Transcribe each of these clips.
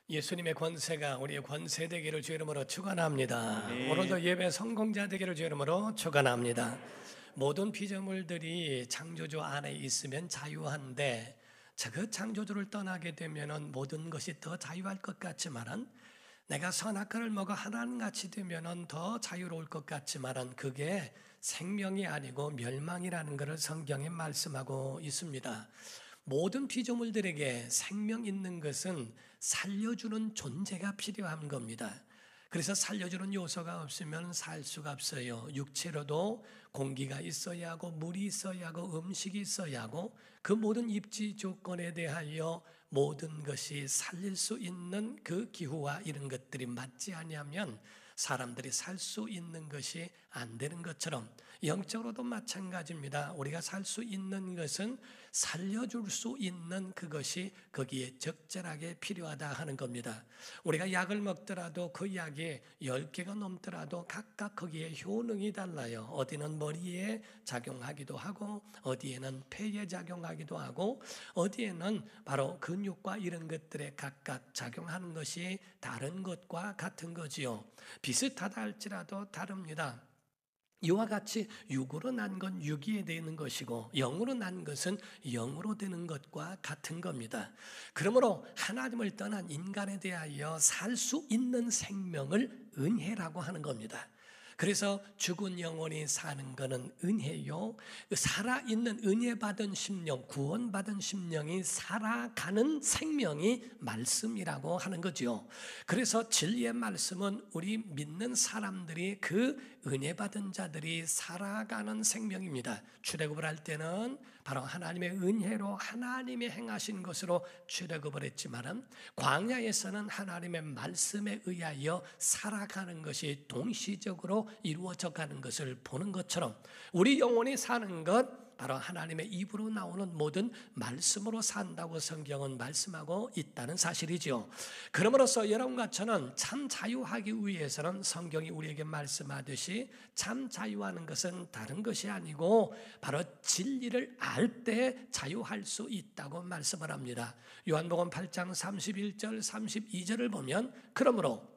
예수님의 권세가 우리의 권세 되기를 주 이름으로 축원합니다. 아멘. 오늘도 예배 성공자 되기를 주 이름으로 축원합니다. 모든 피조물들이 창조주 안에 있으면 자유한데 그 창조주를 떠나게 되면은 모든 것이 더 자유할 것 같지만은 내가 선악과를 먹어 하나님같이 되면은 더 자유로울 것 같지만은 그게 생명이 아니고 멸망이라는 것을 성경에 말씀하고 있습니다. 모든 피조물들에게 생명 있는 것은 살려주는 존재가 필요한 겁니다. 그래서 살려주는 요소가 없으면 살 수가 없어요. 육체로도 공기가 있어야 하고 물이 있어야 하고 음식이 있어야 하고 그 모든 입지 조건에 대하여 모든 것이 살릴 수 있는 그 기후와 이런 것들이 맞지 아니하면 사람들이 살 수 있는 것이 안 되는 것처럼 영적으로도 마찬가지입니다. 우리가 살 수 있는 것은 살려줄 수 있는 그것이 거기에 적절하게 필요하다 하는 겁니다. 우리가 약을 먹더라도 그 약이 10개가 넘더라도 각각 거기에 효능이 달라요. 어디는 머리에 작용하기도 하고 어디에는 폐에 작용하기도 하고 어디에는 바로 근육과 이런 것들에 각각 작용하는 것이 다른 것과 같은 거지요. 비슷하다 할지라도 다릅니다. 이와 같이 육으로 난 건 육이 되는 것이고 영으로 난 것은 영으로 되는 것과 같은 겁니다. 그러므로 하나님을 떠난 인간에 대하여 살 수 있는 생명을 은혜라고 하는 겁니다. 그래서 죽은 영혼이 사는 것은 은혜요, 살아있는 은혜받은 심령, 구원받은 심령이 살아가는 생명이 말씀이라고 하는 거죠. 그래서 진리의 말씀은 우리 믿는 사람들이 그 은혜받은 자들이 살아가는 생명입니다. 출애굽을 할 때는 바로 하나님의 은혜로 하나님이 행하신 것으로 출애굽을 했지만 광야에서는 하나님의 말씀에 의하여 살아가는 것이 동시적으로 이루어져 가는 것을 보는 것처럼 우리 영혼이 사는 것 바로 하나님의 입으로 나오는 모든 말씀으로 산다고 성경은 말씀하고 있다는 사실이죠. 그러므로서 여러분과 저는 참 자유하기 위해서는 성경이 우리에게 말씀하듯이 참 자유하는 것은 다른 것이 아니고 바로 진리를 알 때 자유할 수 있다고 말씀을 합니다. 요한복음 8장 31절 32절을 보면 그러므로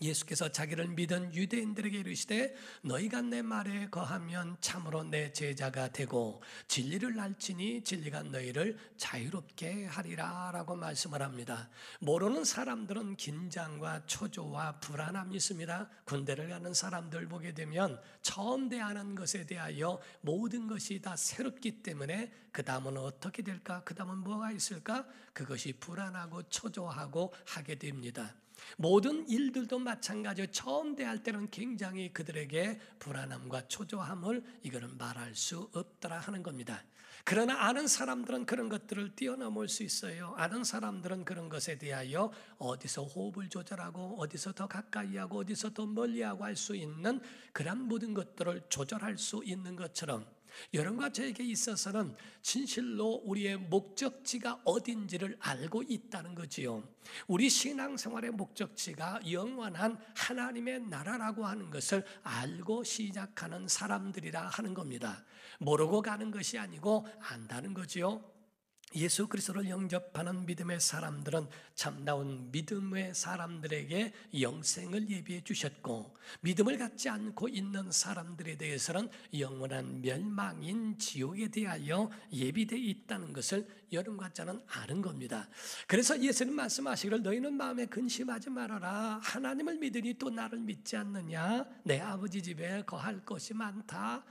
예수께서 자기를 믿은 유대인들에게 이르시되 너희가 내 말에 거하면 참으로 내 제자가 되고 진리를 알지니 진리가 너희를 자유롭게 하리라 라고 말씀을 합니다. 모르는 사람들은 긴장과 초조와 불안함이 있습니다. 군대를 가는 사람들 보게 되면 처음 대하는 것에 대하여 모든 것이 다 새롭기 때문에 그 다음은 어떻게 될까? 그 다음은 뭐가 있을까? 그것이 불안하고 초조하고 하게 됩니다. 모든 일들도 마찬가지로 처음 대할 때는 굉장히 그들에게 불안함과 초조함을 이거는 말할 수 없더라 하는 겁니다. 그러나 아는 사람들은 그런 것들을 뛰어넘을 수 있어요. 아는 사람들은 그런 것에 대하여 어디서 호흡을 조절하고 어디서 더 가까이 하고 어디서 더 멀리 하고 할 수 있는 그런 모든 것들을 조절할 수 있는 것처럼 여러분과 저에게 있어서는 진실로 우리의 목적지가 어딘지를 알고 있다는 거지요. 우리 신앙생활의 목적지가 영원한 하나님의 나라라고 하는 것을 알고 시작하는 사람들이라 하는 겁니다. 모르고 가는 것이 아니고 안다는 거지요. 예수 그리스도를 영접하는 믿음의 사람들은 참다운 믿음의 사람들에게 영생을 예비해 주셨고 믿음을 갖지 않고 있는 사람들에 대해서는 영원한 멸망인 지옥에 대하여 예비되어 있다는 것을 여러분과 저는 아는 겁니다. 그래서 예수님 말씀하시기를 너희는 마음에 근심하지 말아라. 하나님을 믿으니 또 나를 믿지 않느냐? 내 아버지 집에 거할 것이 많다.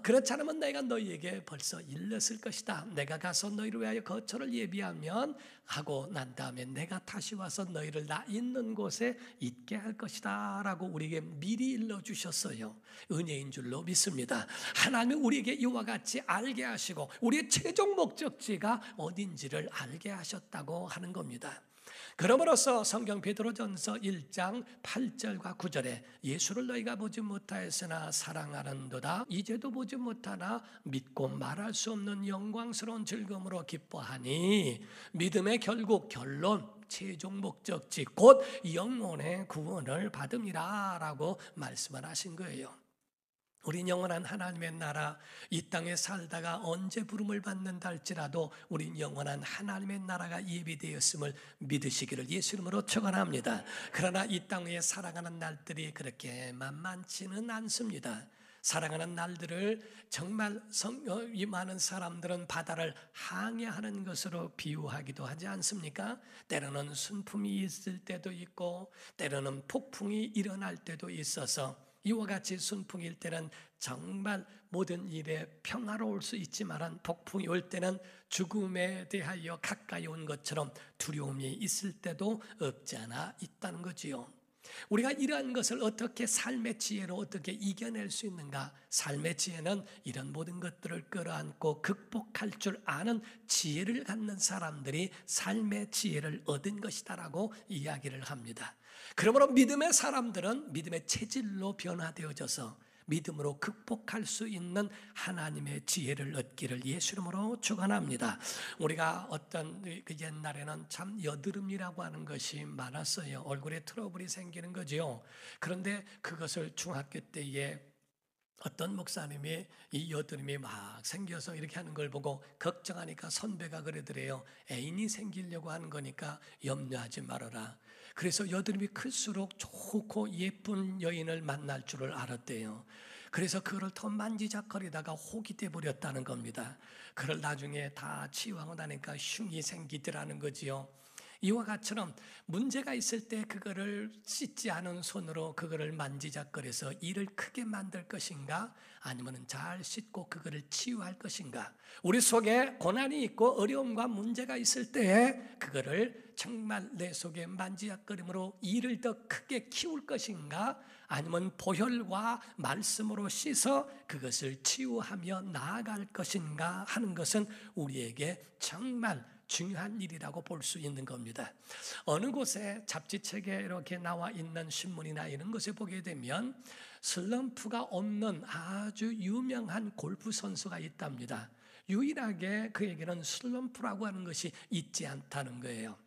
그렇지 않으면 내가 너희에게 벌써 일렀을 것이다. 내가 가서 너희를 위하여 거처를 예비하면 하고 난 다음에 내가 다시 와서 너희를 나 있는 곳에 있게 할 것이다 라고 우리에게 미리 일러주셨어요. 은혜인 줄로 믿습니다. 하나님이 우리에게 이와 같이 알게 하시고 우리의 최종 목적지가 어딘지를 알게 하셨다고 하는 겁니다. 그러므로서 성경 베드로전서 1장 8절과 9절에 예수를 너희가 보지 못하였으나 사랑하는도다 이제도 보지 못하나 믿고 말할 수 없는 영광스러운 즐거움으로 기뻐하니 믿음의 결국 결론 최종 목적지 곧 영혼의 구원을 받음이라 라고 말씀을 하신 거예요. 우리 영원한 하나님의 나라, 이 땅에 살다가 언제 부름을 받는다 할지라도 우리 영원한 하나님의 나라가 예비되었음을 믿으시기를 예수 이름으로 축원합니다. 그러나 이 땅에 살아가는 날들이 그렇게 만만치는 않습니다. 살아가는 날들을 정말 이 많은 사람들은 바다를 항해하는 것으로 비유하기도 하지 않습니까? 때로는 순풍이 있을 때도 있고 때로는 폭풍이 일어날 때도 있어서 이와 같이 순풍일 때는 정말 모든 일에 평화로울 수 있지만 폭풍이 올 때는 죽음에 대하여 가까이 온 것처럼 두려움이 있을 때도 없지 않아 있다는 거지요. 우리가 이러한 것을 어떻게 삶의 지혜로 어떻게 이겨낼 수 있는가? 삶의 지혜는 이런 모든 것들을 끌어안고 극복할 줄 아는 지혜를 갖는 사람들이 삶의 지혜를 얻은 것이다라고 이야기를 합니다. 그러므로 믿음의 사람들은 믿음의 체질로 변화되어져서 믿음으로 극복할 수 있는 하나님의 지혜를 얻기를 예수 이름으로 축원합니다. 우리가 어떤 그 옛날에는 참 여드름이라고 하는 것이 많았어요. 얼굴에 트러블이 생기는 거죠. 그런데 그것을 중학교 때에 어떤 목사님이 이 여드름이 막 생겨서 이렇게 하는 걸 보고 걱정하니까 선배가 그러더래요. 애인이 생기려고 하는 거니까 염려하지 말아라. 그래서 여드름이 클수록 좋고 예쁜 여인을 만날 줄을 알았대요. 그래서 그거를 더 만지작거리다가 혹이 돼버렸다는 겁니다. 그걸 나중에 다 치유하고 나니까 흉이 생기더라는 거지요. 이와 같이처럼 문제가 있을 때 그거를 씻지 않은 손으로 그거를 만지작거려서 일을 크게 만들 것인가, 아니면 잘 씻고 그거를 치유할 것인가. 우리 속에 고난이 있고 어려움과 문제가 있을 때 그거를 정말 내 속에 만지작거림으로 일을 더 크게 키울 것인가, 아니면 보혈과 말씀으로 씻어 그것을 치유하며 나아갈 것인가 하는 것은 우리에게 정말 중요한 일이라고 볼 수 있는 겁니다. 어느 곳에 잡지책에 이렇게 나와 있는 신문이나 이런 것을 보게 되면 슬럼프가 없는 아주 유명한 골프 선수가 있답니다. 유일하게 그에게는 슬럼프라고 하는 것이 있지 않다는 거예요.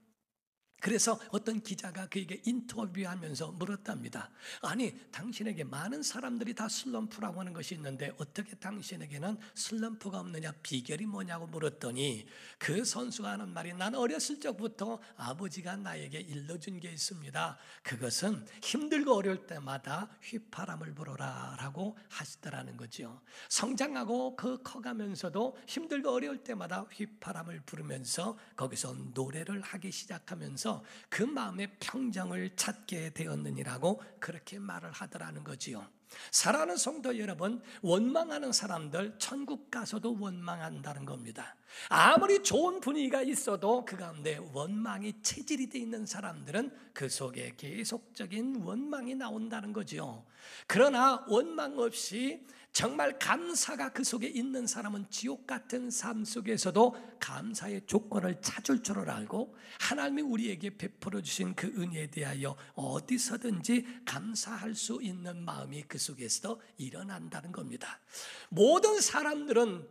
그래서 어떤 기자가 그에게 인터뷰하면서 물었답니다. 아니, 당신에게 많은 사람들이 다 슬럼프라고 하는 것이 있는데 어떻게 당신에게는 슬럼프가 없느냐, 비결이 뭐냐고 물었더니 그 선수가 하는 말이, 난 어렸을 적부터 아버지가 나에게 일러준 게 있습니다. 그것은 힘들고 어려울 때마다 휘파람을 불어라 라고 하시더라는 거죠. 성장하고 커가면서도 힘들고 어려울 때마다 휘파람을 부르면서 거기서 노래를 하기 시작하면서 그 마음의 평정을 찾게 되었느니라고 그렇게 말을 하더라는 거지요. 사랑하는 성도 여러분, 원망하는 사람들 천국 가서도 원망한다는 겁니다. 아무리 좋은 분위기가 있어도 그 가운데 원망이 체질이 되어 있는 사람들은 그 속에 계속적인 원망이 나온다는 거죠. 그러나 원망 없이 정말 감사가 그 속에 있는 사람은 지옥 같은 삶 속에서도 감사의 조건을 찾을 줄을 알고 하나님이 우리에게 베풀어 주신 그 은혜에 대하여 어디서든지 감사할 수 있는 마음이 그 속에서 일어난다는 겁니다. 모든 사람들은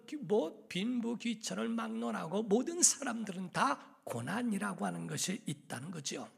빈부귀천을 막론하고 모든 사람들은 다 고난이라고 하는 것이 있다는 거죠.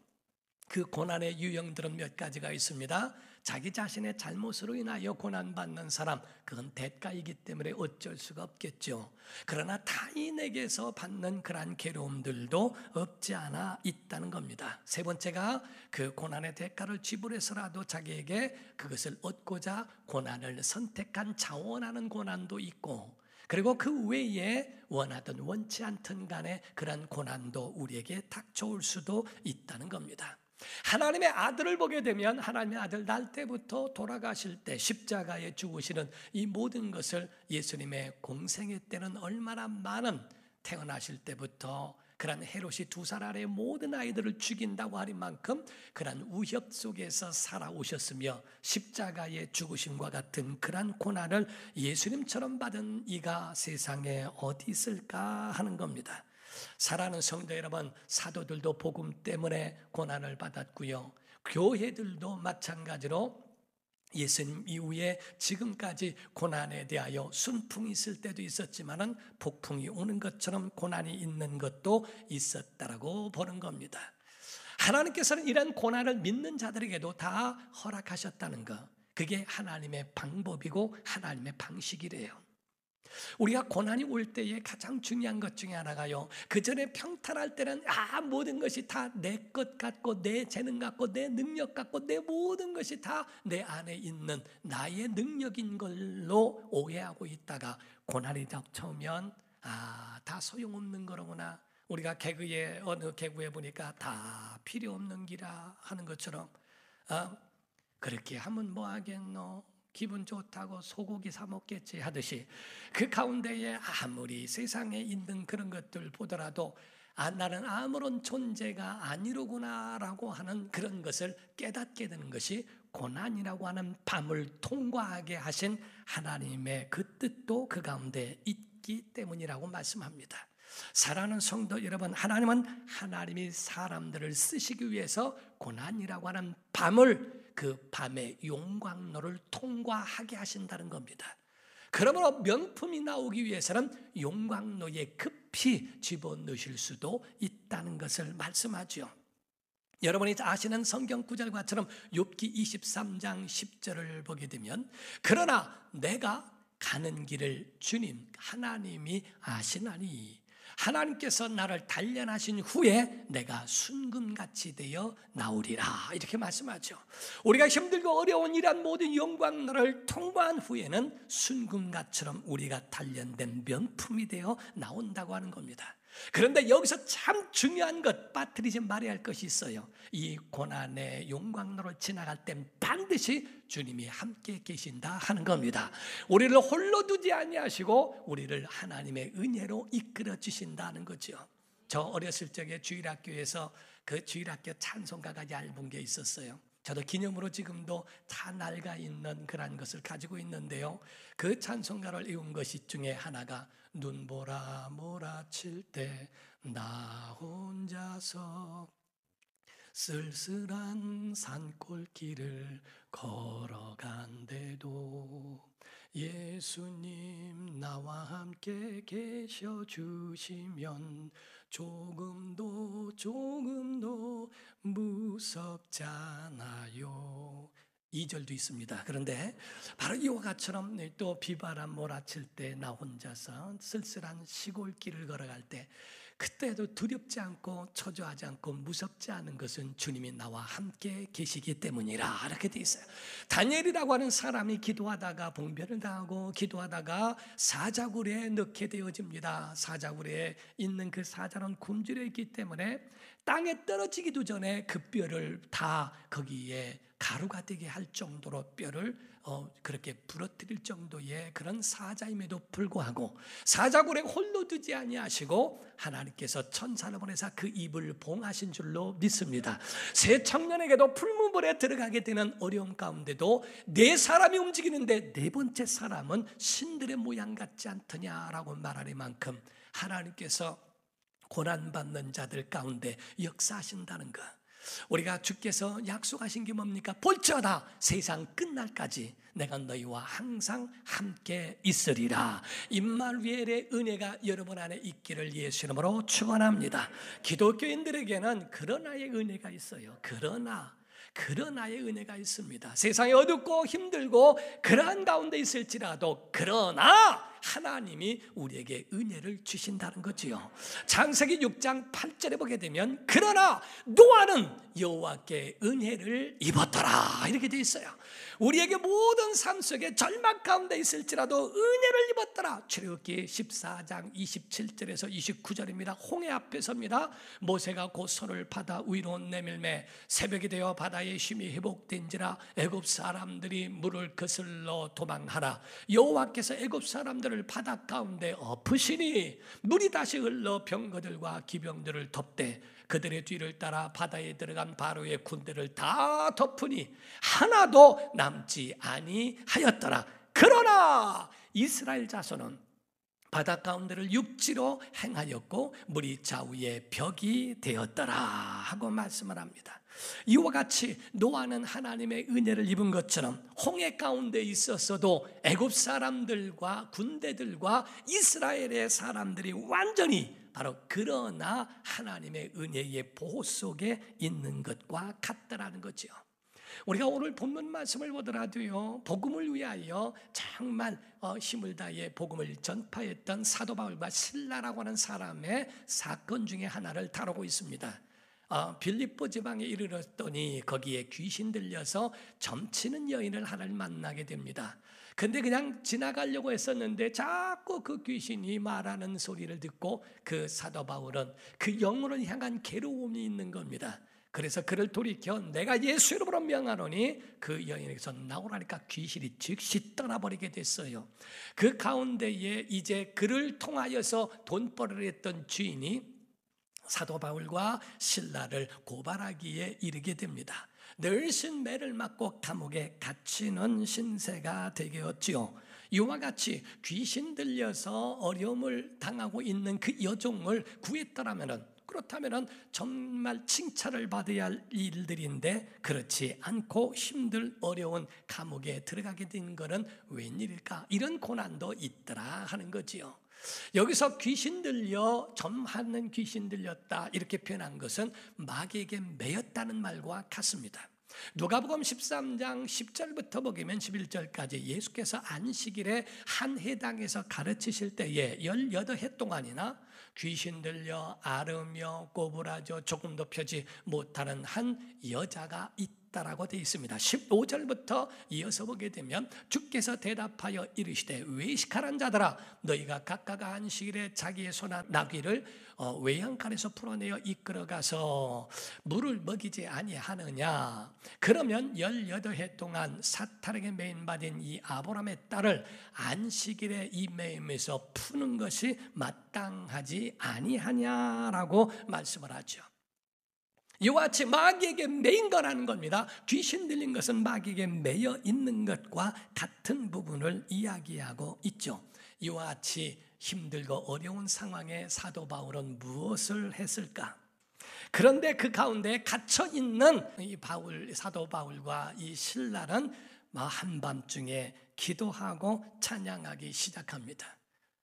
그 고난의 유형들은 몇 가지가 있습니다. 자기 자신의 잘못으로 인하여 고난받는 사람, 그건 대가이기 때문에 어쩔 수가 없겠죠. 그러나 타인에게서 받는 그러한 괴로움들도 없지 않아 있다는 겁니다. 세 번째가 그 고난의 대가를 지불해서라도 자기에게 그것을 얻고자 고난을 선택한 자원하는 고난도 있고, 그리고 그 외에 원하든 원치 않든 간에 그런 고난도 우리에게 닥쳐올 수도 있다는 겁니다. 하나님의 아들을 보게 되면 하나님의 아들 날 때부터 돌아가실 때 십자가에 죽으시는 이 모든 것을 예수님의 공생애 때는 얼마나 많은, 태어나실 때부터 그런 헤롯이 2살 아래의 모든 아이들을 죽인다고 하는 만큼 그런 우협 속에서 살아오셨으며 십자가의 죽으심과 같은 그런 고난을 예수님처럼 받은 이가 세상에 어디 있을까 하는 겁니다. 사랑하는 성도 여러분, 사도들도 복음 때문에 고난을 받았고요. 교회들도 마찬가지로 예수님 이후에 지금까지 고난에 대하여 순풍이 있을 때도 있었지만은 폭풍이 오는 것처럼 고난이 있는 것도 있었다라고 보는 겁니다. 하나님께서는 이런 고난을 믿는 자들에게도 다 허락하셨다는 것. 그게 하나님의 방법이고 하나님의 방식이래요. 우리가 고난이 올 때에 가장 중요한 것 중에 하나가요, 그 전에 평탄할 때는 모든 것이 다 내 것 같고 내 재능 같고 내 능력 같고 내 모든 것이 다 내 안에 있는 나의 능력인 걸로 오해하고 있다가 고난이 닥쳐오면 다 소용없는 거로구나. 우리가 개그에 어느 개그에 보니까 다 필요 없는 기라 하는 것처럼 그렇게 하면 뭐 하겠노? 기분 좋다고 소고기 사 먹겠지 하듯이 그 가운데에 아무리 세상에 있는 그런 것들 보더라도 나는 아무런 존재가 아니로구나라고 하는 그런 것을 깨닫게 되는 것이 고난이라고 하는 밤을 통과하게 하신 하나님의 그 뜻도 그 가운데 있기 때문이라고 말씀합니다. 사랑하는 성도 여러분, 하나님은 하나님이 사람들을 쓰시기 위해서 고난이라고 하는 밤을, 그 밤의 용광로를 통과하게 하신다는 겁니다. 그러므로 명품이 나오기 위해서는 용광로에 급히 집어넣으실 수도 있다는 것을 말씀하죠. 여러분이 아시는 성경 구절과처럼 욥기 23장 10절을 보게 되면, 그러나 내가 가는 길을 주님 하나님이 아시나니 하나님께서 나를 단련하신 후에 내가 순금같이 되어 나오리라, 이렇게 말씀하죠. 우리가 힘들고 어려운 이러한 모든 영광로를 통과한 후에는 순금같처럼 우리가 단련된 명품이 되어 나온다고 하는 겁니다. 그런데 여기서 참 중요한 것, 빠뜨리지 말아야 할 것이 있어요. 이 고난의 용광로를 지나갈 땐 반드시 주님이 함께 계신다 하는 겁니다. 우리를 홀로 두지 아니하시고 우리를 하나님의 은혜로 이끌어 주신다는 거죠. 저 어렸을 적에 주일학교에서 그 주일학교 찬송가가 얇은 게 있었어요. 저도 기념으로 지금도 다 낡아 있는 그런 것을 가지고 있는데요, 그 찬송가를 외운 것이 중에 하나가 눈보라 몰아칠 때 나 혼자서 쓸쓸한 산골길을 걸어간대도 예수님 나와 함께 계셔 주시면 조금도 무섭잖아요. 2절도 있습니다. 그런데 바로 이와 같처럼 또 비바람 몰아칠 때 나 혼자서 쓸쓸한 시골길을 걸어갈 때, 그때도 두렵지 않고 초조하지 않고 무섭지 않은 것은 주님이 나와 함께 계시기 때문이라, 이렇게 돼 있어요. 다니엘이라고 하는 사람이 기도하다가 봉변을 당하고 기도하다가 사자굴에 넣게 되어집니다. 사자굴에 있는 그 사자는 굶주려 있기 때문에 땅에 떨어지기도 전에 그 뼈를 다 거기에 가루가 되게 할 정도로 뼈를 그렇게 부러뜨릴 정도의 그런 사자임에도 불구하고 사자굴에 홀로 두지 아니하시고 하나님께서 천사를 보내사 그 입을 봉하신 줄로 믿습니다. 새 청년에게도 풀무불에 들어가게 되는 어려움 가운데도 네 사람이 움직이는데 네 번째 사람은 신들의 모양 같지 않더냐라고 말할 만큼 하나님께서 고난받는 자들 가운데 역사하신다는 것. 우리가 주께서 약속하신 게 뭡니까? 볼지어다 세상 끝날까지 내가 너희와 항상 함께 있으리라. 임마누엘의 은혜가 여러분 안에 있기를 예수 이름으로 축원합니다. 기독교인들에게는 그러나의 은혜가 있어요. 그러나의 은혜가 있습니다. 세상이 어둡고 힘들고 그러한 가운데 있을지라도 그러나 하나님이 우리에게 은혜를 주신다는 거지요. 창세기 6장 8절에 보게 되면 그러나 노아는 여호와께 은혜를 입었더라, 이렇게 되어 있어요. 우리에게 모든 삶 속에 절망 가운데 있을지라도 은혜를 입었더라. 출애굽기 14장 27절에서 29절입니다. 홍해 앞에 섭니다. 모세가 곧 손을 바다 위로 내밀매 새벽이 되어 바다의 힘이 회복된지라 애굽 사람들이 물을 거슬러 도망하라. 여호와께서 애굽 사람들을 바다 가운데 엎으시니 물이 다시 흘러 병거들과 기병들을 덮되 그들의 뒤를 따라 바다에 들어간 바로의 군대를 다 덮으니 하나도 남지 아니하였더라. 그러나 이스라엘 자손은 바다 가운데를 육지로 행하였고 물이 좌우에 벽이 되었더라 하고 말씀을 합니다. 이와 같이 노아는 하나님의 은혜를 입은 것처럼 홍해 가운데 있었어도 애굽 사람들과 군대들과 이스라엘의 사람들이 완전히 바로 그러나 하나님의 은혜의 보호 속에 있는 것과 같다라는 거죠. 우리가 오늘 본문 말씀을 보더라도요, 복음을 위하여 정말 힘을 다해 복음을 전파했던 사도 바울과 실라라고 하는 사람의 사건 중에 하나를 다루고 있습니다. 빌립보 지방에 이르렀더니 거기에 귀신 들려서 점치는 여인을 하나를 만나게 됩니다. 근데 그냥 지나가려고 했었는데 자꾸 그 귀신이 말하는 소리를 듣고 그 사도 바울은 그 영혼을 향한 괴로움이 있는 겁니다. 그래서 그를 돌이켜 내가 예수 이름으로 명하노니 그 여인에게서 나오라니까 귀신이 즉시 떠나버리게 됐어요. 그 가운데에 이제 그를 통하여서 돈벌이를 했던 주인이 사도 바울과 실라를 고발하기에 이르게 됩니다. 늘신 매를 맞고 감옥에 갇히는 신세가 되었지요. 이와 같이 귀신 들려서 어려움을 당하고 있는 그 여종을 구했더라면, 그렇다면 정말 칭찬을 받아야 할 일들인데 그렇지 않고 힘들 어려운 감옥에 들어가게 된 것은 웬일일까? 이런 고난도 있더라 하는 거지요. 여기서 귀신 들려, 점하는 귀신 들렸다 이렇게 표현한 것은 마귀에게 매였다는 말과 같습니다. 누가복음 13장 10절부터 보면 11절까지 예수께서 안식일에 한 회당에서 가르치실 때에 18해 동안이나 귀신 들려 앓으며 꼬부라져 조금도 펴지 못하는 한 여자가 있다라고 되어 있습니다. 15절부터 이어서 보게 되면 주께서 대답하여 이르시되 외식하는 자들아 너희가 각각 안식일에 자기의 소나 나귀를 외양간에서 풀어내어 이끌어가서 물을 먹이지 아니하느냐. 그러면 18해 동안 사탄에게 매인받은 이 아브라함의 딸을 안식일에 이 매임에서 푸는 것이 마땅하지 아니하냐라고 말씀을 하죠. 이와 같이 마귀에게 매인 거라는 겁니다. 귀신 들린 것은 마귀에게 매여 있는 것과 같은 부분을 이야기하고 있죠. 이와 같이 힘들고 어려운 상황에 사도 바울은 무엇을 했을까? 그런데 그 가운데 갇혀 있는 이 사도 바울과 이 실라는 한밤중에 기도하고 찬양하기 시작합니다.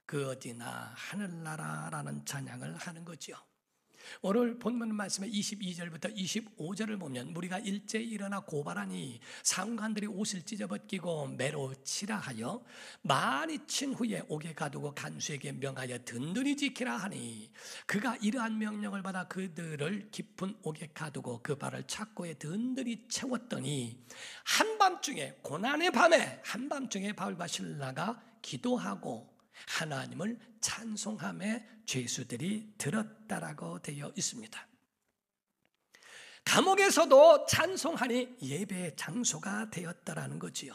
그 어디나 하늘나라라는 찬양을 하는 거죠. 오늘 본문 말씀의 22절부터 25절을 보면 무리가 일제히 일어나 고발하니 상관들이 옷을 찢어벗기고 매로 치라 하여 많이 친 후에 옥에 가두고 간수에게 명하여 든든히 지키라 하니 그가 이러한 명령을 받아 그들을 깊은 옥에 가두고 그 발을 착고에 든든히 채웠더니 한밤중에 고난의 밤에 한밤중에 바울과 실라가 기도하고 하나님을 찬송함에 죄수들이 들었다라고 되어 있습니다. 감옥에서도 찬송하니 예배의 장소가 되었다라는 거지요.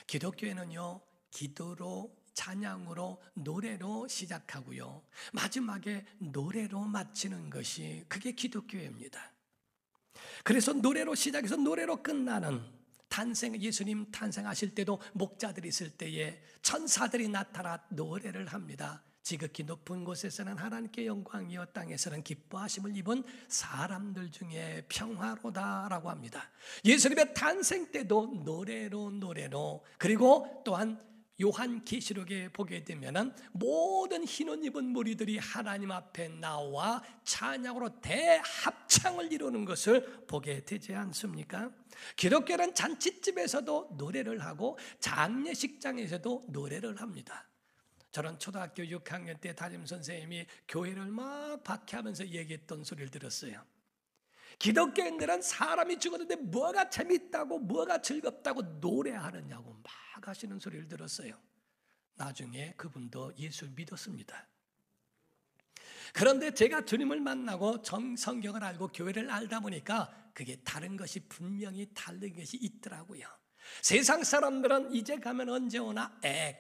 기독교에는요, 기도로, 찬양으로, 노래로 시작하고요, 마지막에 노래로 마치는 것이 그게 기독교입니다. 그래서 노래로 시작해서 노래로 끝나는, 예수님 탄생하실 때도 목자들이 있을 때에 천사들이 나타나 노래를 합니다. 지극히 높은 곳에서는 하나님께 영광이요 땅에서는 기뻐하심을 입은 사람들 중에 평화로다라고 합니다. 예수님의 탄생 때도 노래로, 그리고 또한 요한계시록에 보게 되면 모든 흰옷 입은 무리들이 하나님 앞에 나와 찬양으로 대합창을 이루는 것을 보게 되지 않습니까? 기독교는 잔치집에서도 노래를 하고 장례식장에서도 노래를 합니다. 저는 초등학교 6학년 때 담임선생님이 교회를 막 박해하면서 얘기했던 소리를 들었어요. 기독교인들은 사람이 죽었는데 뭐가 재밌다고 뭐가 즐겁다고 노래하느냐고 막 하시는 소리를 들었어요. 나중에 그분도 예수 믿었습니다. 그런데 제가 주님을 만나고 성경을 알고 교회를 알다 보니까 그게 다른 것이 분명히 다른 것이 있더라고요. 세상 사람들은 이제 가면 언제 오나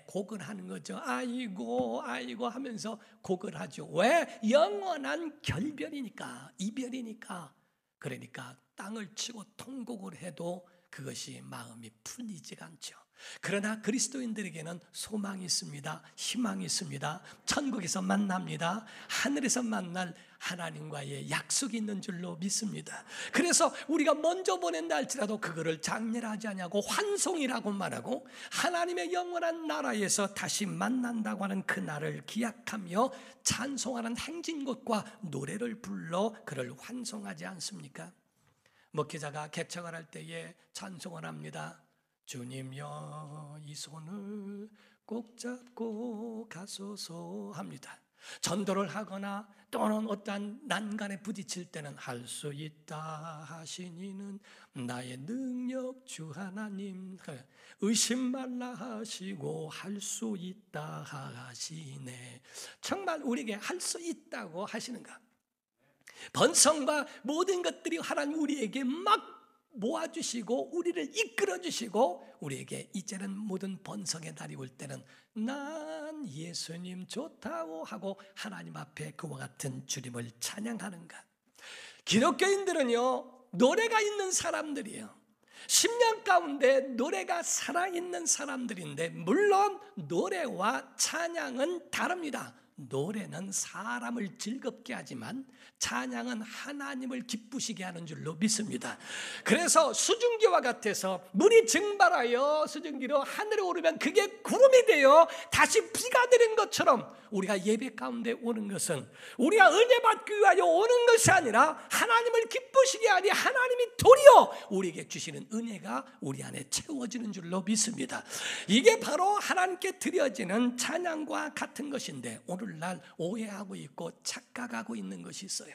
곡을 하는 거죠. 아이고 하면서 곡을 하죠. 왜? 영원한 결별이니까, 이별이니까. 그러니까 땅을 치고 통곡을 해도 그것이 마음이 풀리지가 않죠. 그러나 그리스도인들에게는 소망이 있습니다. 희망이 있습니다. 천국에서 만납니다. 하늘에서 만날 하나님과의 약속이 있는 줄로 믿습니다. 그래서 우리가 먼저 보낸다 할지라도 그거를 장례하지 않냐고 환송이라고 말하고 하나님의 영원한 나라에서 다시 만난다고 하는 그날을 기약하며 찬송하는 행진곡과 노래를 불러 그를 환송하지 않습니까? 목회자가 개척을 할 때에 찬송을 합니다. 주님여 이 손을 꼭 잡고 가소서 합니다. 전도를 하거나 또는 어떠한 난간에 부딪힐 때는 할 수 있다 하시니는 나의 능력 주 하나님, 의심 말라 하시고 할 수 있다 하시네. 정말 우리에게 할 수 있다고 하시는가? 번성과 모든 것들이 하나님 우리에게 막 모아주시고 우리를 이끌어주시고 우리에게 이제는 모든 번성의 날이 올 때는 난 예수님 좋다고 하고 하나님 앞에 그와 같은 주님을 찬양하는가? 기독교인들은요, 노래가 있는 사람들이에요. 10년 가운데 노래가 살아있는 사람들인데, 물론 노래와 찬양은 다릅니다. 노래는 사람을 즐겁게 하지만 찬양은 하나님을 기쁘시게 하는 줄로 믿습니다. 그래서 수증기와 같아서 물이 증발하여 수증기로 하늘에 오르면 그게 구름이 되어 다시 비가 내린 것처럼 우리가 예배 가운데 오는 것은 우리가 은혜 받기 위하여 오는 것이 아니라 하나님을 기쁘시게 하니 하나님이 도리어 우리에게 주시는 은혜가 우리 안에 채워지는 줄로 믿습니다. 이게 바로 하나님께 드려지는 찬양과 같은 것인데, 오늘날 오해하고 있고 착각하고 있는 것이 있어요.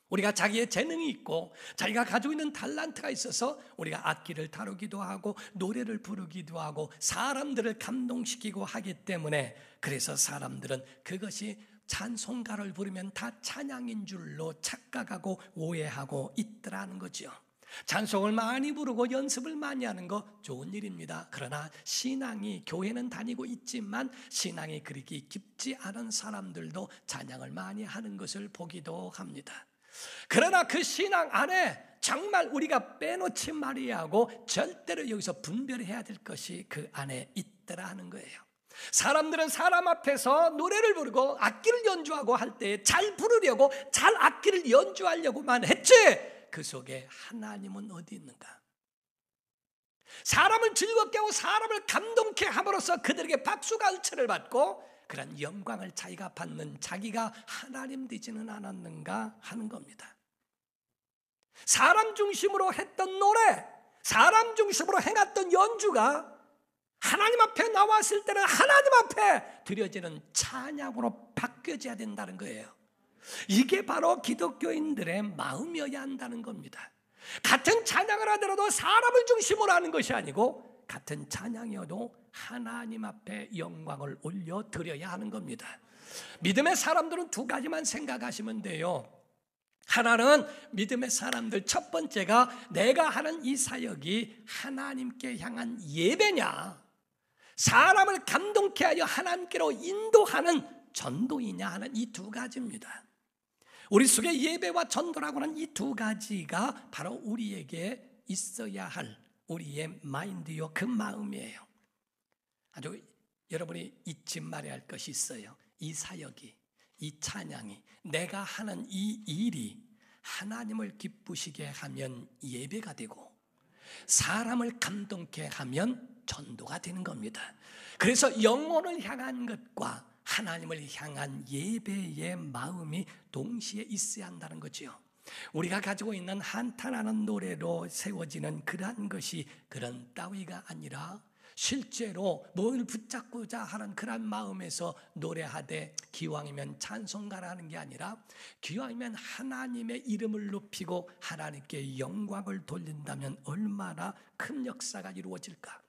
우리가 자기의 재능이 있고 자기가 가지고 있는 달란트가 있어서 우리가 악기를 다루기도 하고 노래를 부르기도 하고 사람들을 감동시키고 하기 때문에, 그래서 사람들은 그것이 찬송가를 부르면 다 찬양인 줄로 착각하고 오해하고 있더라는 거죠. 찬송을 많이 부르고 연습을 많이 하는 거 좋은 일입니다. 그러나 신앙이, 교회는 다니고 있지만 신앙이 그렇게 깊지 않은 사람들도 찬양을 많이 하는 것을 보기도 합니다. 그러나 그 신앙 안에 정말 우리가 빼놓지 말아야 하고 절대로 여기서 분별해야 될 것이 그 안에 있더라 하는 거예요. 사람들은 사람 앞에서 노래를 부르고 악기를 연주하고 할 때 잘 부르려고, 잘 악기를 연주하려고만 했지, 그 속에 하나님은 어디 있는가? 사람을 즐겁게 하고 사람을 감동케 함으로써 그들에게 박수가 을체를 받고 그런 영광을 자기가 받는 자기가 하나님 되지는 않았는가 하는 겁니다. 사람 중심으로 했던 노래, 사람 중심으로 행했던 연주가 하나님 앞에 나왔을 때는 하나님 앞에 드려지는 찬양으로 바뀌어져야 된다는 거예요. 이게 바로 기독교인들의 마음이어야 한다는 겁니다. 같은 찬양을 하더라도 사람을 중심으로 하는 것이 아니고 같은 찬양이어도 하나님 앞에 영광을 올려 드려야 하는 겁니다. 믿음의 사람들은 두 가지만 생각하시면 돼요. 하나는 믿음의 사람들, 첫 번째가 내가 하는 이 사역이 하나님께 향한 예배냐, 사람을 감동케 하여 하나님께로 인도하는 전도이냐 하는 이 두 가지입니다. 우리 속에 예배와 전도라고 하는 이 두 가지가 바로 우리에게 있어야 할 우리의 마인드요, 그 마음이에요. 아주 여러분이 잊지 말아야 할 것이 있어요. 이 사역이, 이 찬양이, 내가 하는 이 일이 하나님을 기쁘시게 하면 예배가 되고 사람을 감동케 하면 전도가 되는 겁니다. 그래서 영혼을 향한 것과 하나님을 향한 예배의 마음이 동시에 있어야 한다는 거죠. 우리가 가지고 있는 한탄하는 노래로 세워지는 그러한 것이 그런 따위가 아니라 실제로 뭘 붙잡고자 하는 그런 마음에서 노래하되 기왕이면 찬송가를 하는 게 아니라 기왕이면 하나님의 이름을 높이고 하나님께 영광을 돌린다면 얼마나 큰 역사가 이루어질까.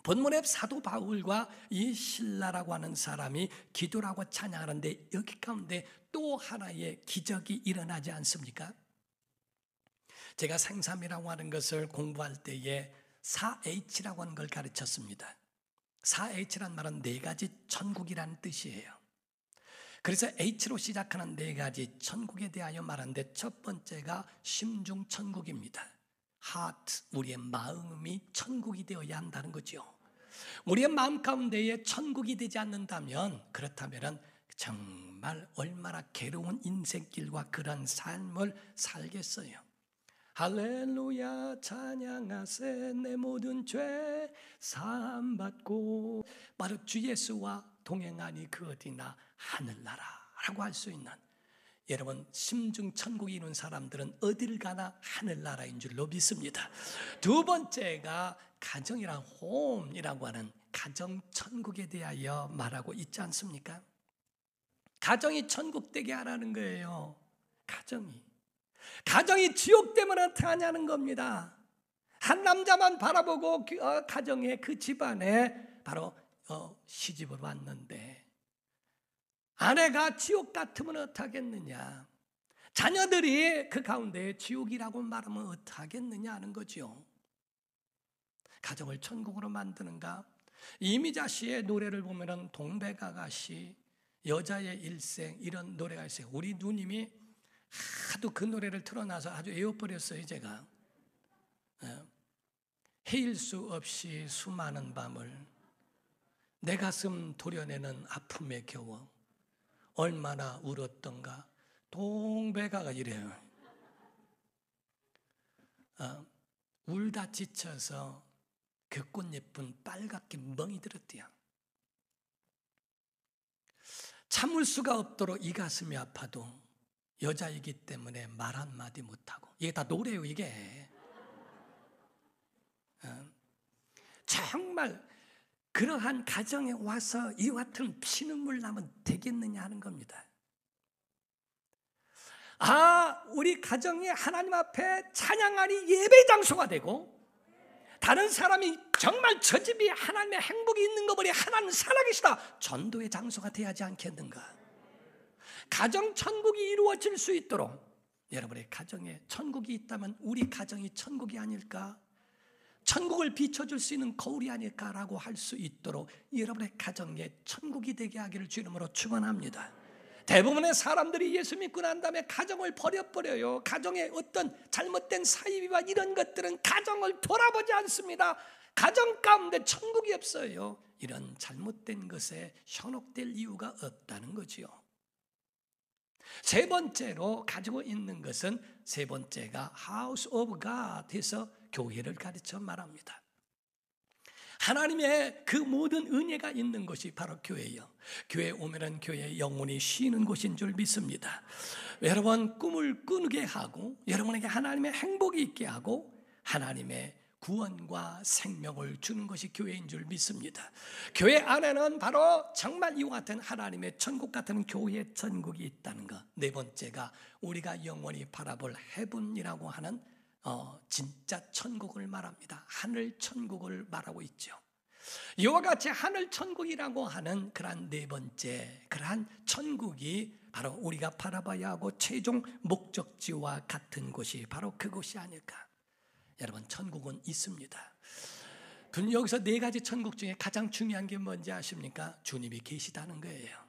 본문의 사도 바울과 이 실라라고 하는 사람이 기도라고 찬양하는데 여기 가운데 또 하나의 기적이 일어나지 않습니까? 제가 생삼이라고 하는 것을 공부할 때에 4H라고 하는 걸 가르쳤습니다. 4H란 말은 네 가지 천국이라는 뜻이에요. 그래서 H로 시작하는 네 가지 천국에 대하여 말하는데 첫 번째가 심중 천국입니다. 하트, 우리의 마음이 천국이 되어야 한다는 거죠. 우리의 마음 가운데에 천국이 되지 않는다면, 그렇다면 정말 얼마나 괴로운 인생길과 그런 삶을 살겠어요. 할렐루야 찬양하세 내 모든 죄 사함받고, 바로 주 예수와 동행하니 그 어디나 하늘나라라고 할 수 있는, 여러분 심중 천국이 있는 사람들은 어딜 가나 하늘나라인 줄로 믿습니다. 두 번째가 가정이란 홈이라고 하는 가정 천국에 대하여 말하고 있지 않습니까? 가정이 천국 되게 하라는 거예요. 가정이 지옥 되면 어떡하냐는 겁니다. 한 남자만 바라보고 가정에 그 집안에 바로 시집을 왔는데 아내가 지옥 같으면 어떡하겠느냐, 자녀들이 그 가운데 지옥이라고 말하면 어떡하겠느냐 하는 거죠. 가정을 천국으로 만드는가? 이미자 씨의 노래를 보면 동백아가씨, 여자의 일생 이런 노래가 있어요. 우리 누님이 하도 그 노래를 틀어놔서 아주 애워버렸어요. 제가 헤일 수 없이 수많은 밤을 내 가슴 도려내는 아픔에 겨워 얼마나 울었던가. 동백아가 이래요. 울다 지쳐서 그 꽃잎은 빨갛게 멍이 들었대요. 참을 수가 없도록 이 가슴이 아파도 여자이기 때문에 말 한마디 못하고. 이게 다 노래예요. 이게 정말 그러한 가정에 와서 이와 같은 피눈물 나면 되겠느냐 하는 겁니다. 우리 가정이 하나님 앞에 찬양하니 예배 장소가 되고, 다른 사람이 정말 저 집이 하나님의 행복이 있는 거 보니 하나님 살아계시다 전도의 장소가 되어야 하지 않겠는가. 가정 천국이 이루어질 수 있도록 여러분의 가정에 천국이 있다면 우리 가정이 천국이 아닐까, 천국을 비춰줄 수 있는 거울이 아닐까라고 할 수 있도록 여러분의 가정에 천국이 되게 하기를 주 이름으로 축원합니다. 대부분의 사람들이 예수 믿고 난 다음에 가정을 버려버려요. 가정의 어떤 잘못된 사이비와 이런 것들은 가정을 돌아보지 않습니다. 가정 가운데 천국이 없어요. 이런 잘못된 것에 현혹될 이유가 없다는 거지요. 세 번째로 가지고 있는 것은, 세 번째가 House of God에서 교회를 가르쳐 말합니다. 하나님의 그 모든 은혜가 있는 곳이 바로 교회예요. 교회에 오면은 교회에 영혼이 쉬는 곳인 줄 믿습니다. 여러분 꿈을 꾸게 하고 여러분에게 하나님의 행복이 있게 하고 하나님의 구원과 생명을 주는 것이 교회인 줄 믿습니다. 교회 안에는 바로 정말 이와 같은 하나님의 천국 같은 교회의 천국이 있다는 것. 네 번째가 우리가 영원히 바라볼 헤븐이라고 하는 진짜 천국을 말합니다. 하늘 천국을 말하고 있죠. 이와 같이 하늘 천국이라고 하는 그러한 네 번째, 그러한 천국이 바로 우리가 바라봐야 하고 최종 목적지와 같은 곳이 바로 그곳이 아닐까. 여러분, 천국은 있습니다. 여기서 네 가지 천국 중에 가장 중요한 게 뭔지 아십니까? 주님이 계시다는 거예요.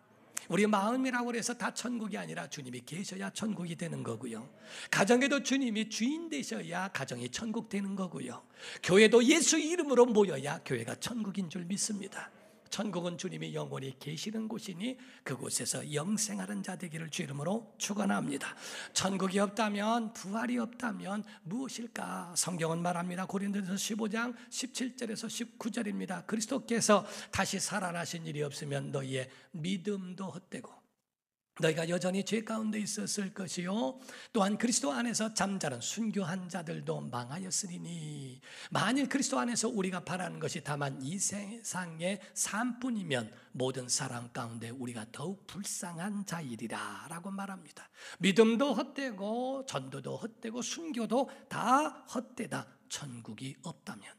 우리 마음이라고 해서 다 천국이 아니라 주님이 계셔야 천국이 되는 거고요. 가정에도 주님이 주인 되셔야 가정이 천국 되는 거고요. 교회도 예수 이름으로 모여야 교회가 천국인 줄 믿습니다. 천국은 주님이 영원히 계시는 곳이니 그곳에서 영생하는 자 되기를 주 이름으로 축원합니다. 천국이 없다면, 부활이 없다면 무엇일까? 성경은 말합니다. 고린도전서 15장 17절에서 19절입니다. 그리스도께서 다시 살아나신 일이 없으면 너희의 믿음도 헛되고 너희가 여전히 죄 가운데 있었을 것이요 또한 그리스도 안에서 잠자는 순교한 자들도 망하였으리니, 만일 그리스도 안에서 우리가 바라는 것이 다만 이 세상의 삶뿐이면 모든 사람 가운데 우리가 더욱 불쌍한 자이리라 라고 말합니다. 믿음도 헛되고 전도도 헛되고 순교도 다 헛되다, 천국이 없다면.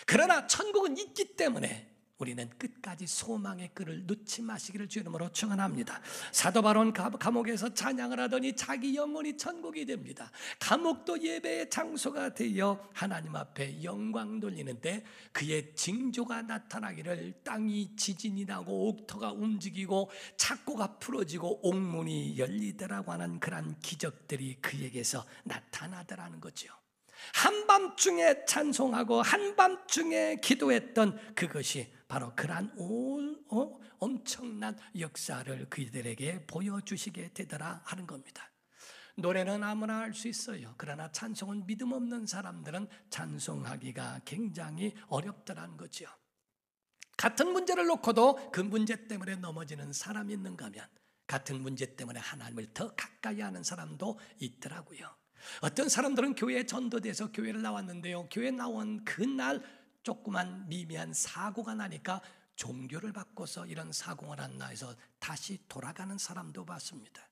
그러나 천국은 있기 때문에 우리는 끝까지 소망의 끈을 놓지 마시기를 주 이름으로 축원합니다. 사도 바론 감옥에서 찬양을 하더니 자기 영혼이 천국이 됩니다. 감옥도 예배의 장소가 되어 하나님 앞에 영광 돌리는데 그의 징조가 나타나기를 땅이 지진이 나고 옥토가 움직이고 착고가 풀어지고 옥문이 열리더라고 하는 그런 기적들이 그에게서 나타나더라는 거죠. 한밤중에 찬송하고 한밤중에 기도했던 그것이 바로 그러한 엄청난 역사를 그들에게 보여주시게 되더라 하는 겁니다. 노래는 아무나 할 수 있어요. 그러나 찬송은 믿음 없는 사람들은 찬송하기가 굉장히 어렵더라는 거죠. 같은 문제를 놓고도 그 문제 때문에 넘어지는 사람이 있는가 하면 같은 문제 때문에 하나님을 더 가까이 하는 사람도 있더라고요. 어떤 사람들은 교회에 전도돼서 교회를 나왔는데요, 교회 나온 그날 조그만 미미한 사고가 나니까 종교를 바꿔서 이런 사고가 났나 해서 다시 돌아가는 사람도 봤습니다.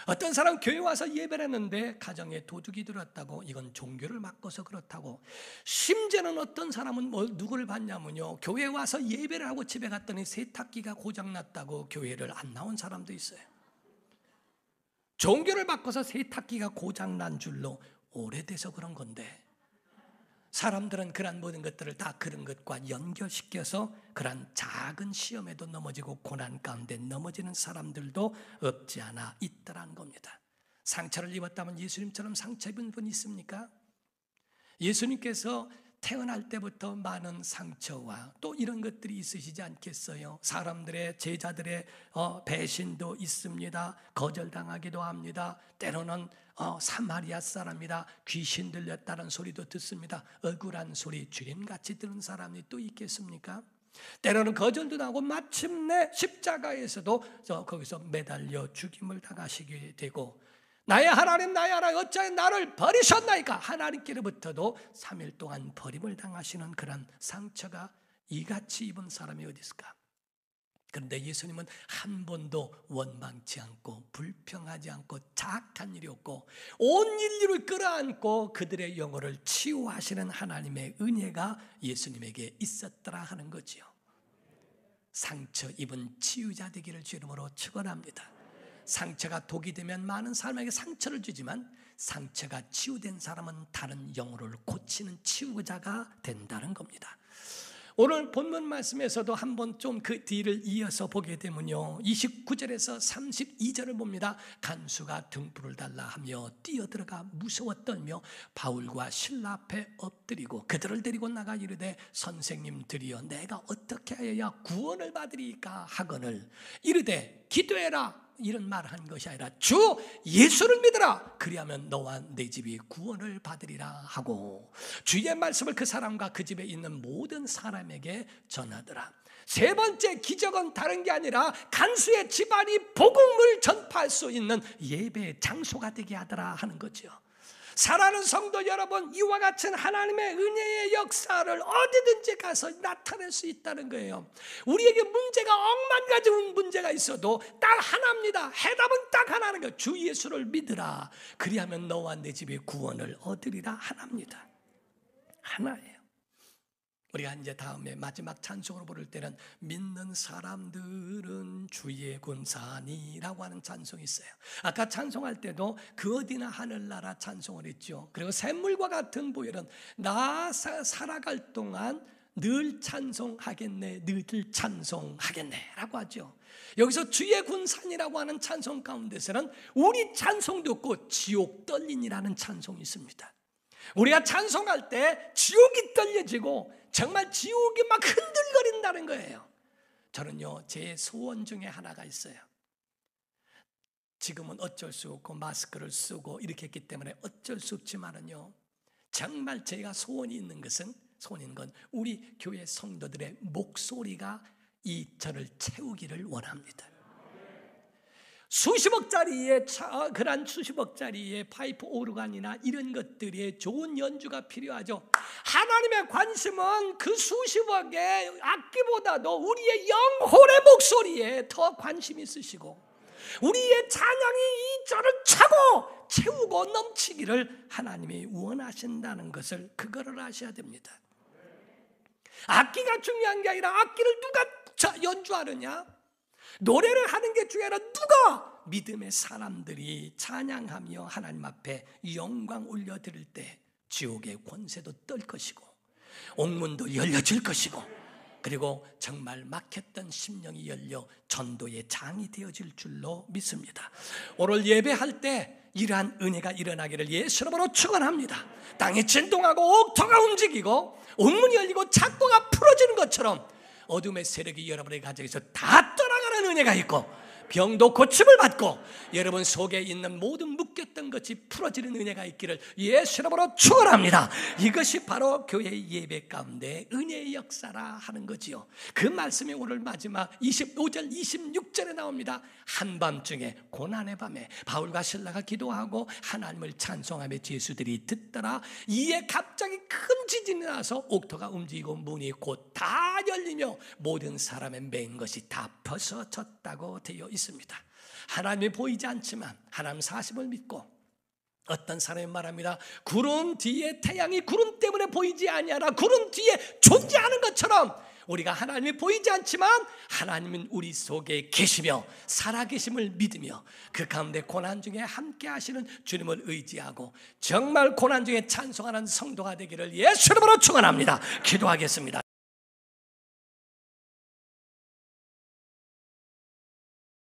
어떤 사람 교회 와서 예배를 했는데 가정에 도둑이 들었다고 이건 종교를 바꿔서 그렇다고, 심지어는 어떤 사람은 누구를 봤냐면요, 교회 와서 예배를 하고 집에 갔더니 세탁기가 고장났다고 교회를 안 나온 사람도 있어요. 종교를 바꿔서 세탁기가 고장난 줄로 오래돼서 그런 건데, 사람들은 그런 모든 것들을 다 그런 것과 연결시켜서 그런 작은 시험에도 넘어지고 고난 가운데 넘어지는 사람들도 없지 않아 있더란 겁니다. 상처를 입었다면 예수님처럼 상처 입은 분 있습니까? 예수님께서 태어날 때부터 많은 상처와 또 이런 것들이 있으시지 않겠어요? 사람들의, 제자들의 배신도 있습니다. 거절당하기도 합니다. 때로는 사마리아 사람이다 귀신 들렸다는 소리도 듣습니다. 억울한 소리 주님같이 들은 사람이 또 있겠습니까? 때로는 거절도 당하고 마침내 십자가에서도 거기서 매달려 죽임을 당하시게 되고, 나의 하나님 나의 하나님 어찌하여 나를 버리셨나이까, 하나님께로부터도 3일 동안 버림을 당하시는 그런 상처가 이같이 입은 사람이 어디 있을까? 그런데 예수님은 한 번도 원망치 않고 불평하지 않고 자학한 일이 없고 온 인류를 끌어안고 그들의 영혼을 치유하시는 하나님의 은혜가 예수님에게 있었더라 하는 거지요. 상처 입은 치유자 되기를 주 이름으로 축원합니다. 상처가 독이 되면 많은 사람에게 상처를 주지만 상처가 치유된 사람은 다른 영혼을 고치는 치유자가 된다는 겁니다. 오늘 본문 말씀에서도 한번 좀 그 뒤를 이어서 보게 되면요, 29절에서 32절을 봅니다. 간수가 등불을 달라 하며 뛰어들어가 무서워 떨며 바울과 실라 앞에 엎드리고 그들을 데리고 나가 이르되 선생님들이여 내가 어떻게 하여야 구원을 받으리까 하거늘 이르되 기도해라 이런 말을 한 것이 아니라 주 예수를 믿으라 그리하면 너와 내 집이 구원을 받으리라 하고 주의 말씀을 그 사람과 그 집에 있는 모든 사람에게 전하더라. 세 번째 기적은 다른 게 아니라 간수의 집안이 복음을 전파할 수 있는 예배의 장소가 되게 하더라 하는 거죠. 사랑하는 성도 여러분, 이와 같은 하나님의 은혜의 역사를 어디든지 가서 나타낼 수 있다는 거예요. 우리에게 문제가 억만 가지 문제가 있어도 딱 하나입니다. 해답은 딱 하나는 거예요. 주 예수를 믿으라 그리하면 너와 내 집의 구원을 얻으리라 하나입니다. 하나예요. 우리가 이제 다음에 마지막 찬송으로 부를 때는 믿는 사람들은 주의 군산이라고 하는 찬송이 있어요. 아까 찬송할 때도 그 어디나 하늘나라 찬송을 했죠. 그리고 샘물과 같은 보혈은 나 살아갈 동안 늘 찬송하겠네, 늘 찬송하겠네 라고 하죠. 여기서 주의 군산이라고 하는 찬송 가운데서는 우리 찬송도 없고 지옥 떨린이라는 찬송이 있습니다. 우리가 찬송할 때 지옥이 떨려지고 정말 지옥이 막 흔들거린다는 거예요. 저는요, 제 소원 중에 하나가 있어요. 지금은 어쩔 수 없고 마스크를 쓰고 이렇게 했기 때문에 어쩔 수 없지만은요, 정말 제가 소원이 있는 건 우리 교회 성도들의 목소리가 저를 채우기를 원합니다. 수십억짜리의 그런 수십억짜리의 파이프 오르간이나 이런 것들의 좋은 연주가 필요하죠. 하나님의 관심은 그 수십억의 악기보다도 우리의 영혼의 목소리에 더 관심이 있으시고 우리의 찬양이 이 저를 차고 채우고 넘치기를 하나님이 원하신다는 것을 그거를 아셔야 됩니다. 악기가 중요한 게 아니라 악기를 누가 연주하느냐, 노래를 하는 게 중요하라. 누가 믿음의 사람들이 찬양하며 하나님 앞에 영광 올려드릴 때 지옥의 권세도 떨 것이고 옥문도 열려질 것이고 그리고 정말 막혔던 심령이 열려 전도의 장이 되어질 줄로 믿습니다. 오늘 예배할 때 이러한 은혜가 일어나기를 예수님으로 축원합니다. 땅이 진동하고 옥토가 움직이고 옥문이 열리고 창고가 풀어지는 것처럼 어둠의 세력이 여러분의 가정에서 다 떠나가는 은혜가 있고 병도 고침을 받고 여러분 속에 있는 모든 묶였던 것이 풀어지는 은혜가 있기를 예수 이름으로 축원합니다. 이것이 바로 교회의 예배 가운데 은혜의 역사라 하는 거지요. 그 말씀이 오늘 마지막 25절 26절에 나옵니다. 한밤중에 고난의 밤에 바울과 실라가 기도하고 하나님을 찬송하며 제수들이 듣더라. 이에 갑자기 큰 지진이 나서 옥토가 움직이고 문이 곧 다 열리며 모든 사람의 맨 것이 다 벗어졌다고 되어 있습니다. 하나님이 보이지 않지만 하나님 사심을 믿고 어떤 사람이 말합니다. 구름 뒤에 태양이 구름 때문에 보이지 아니하라. 구름 뒤에 존재하는 것처럼 우리가 하나님이 보이지 않지만 하나님은 우리 속에 계시며 살아계심을 믿으며 그 가운데 고난 중에 함께 하시는 주님을 의지하고 정말 고난 중에 찬송하는 성도가 되기를 예수 이름으로 축원합니다. 기도하겠습니다.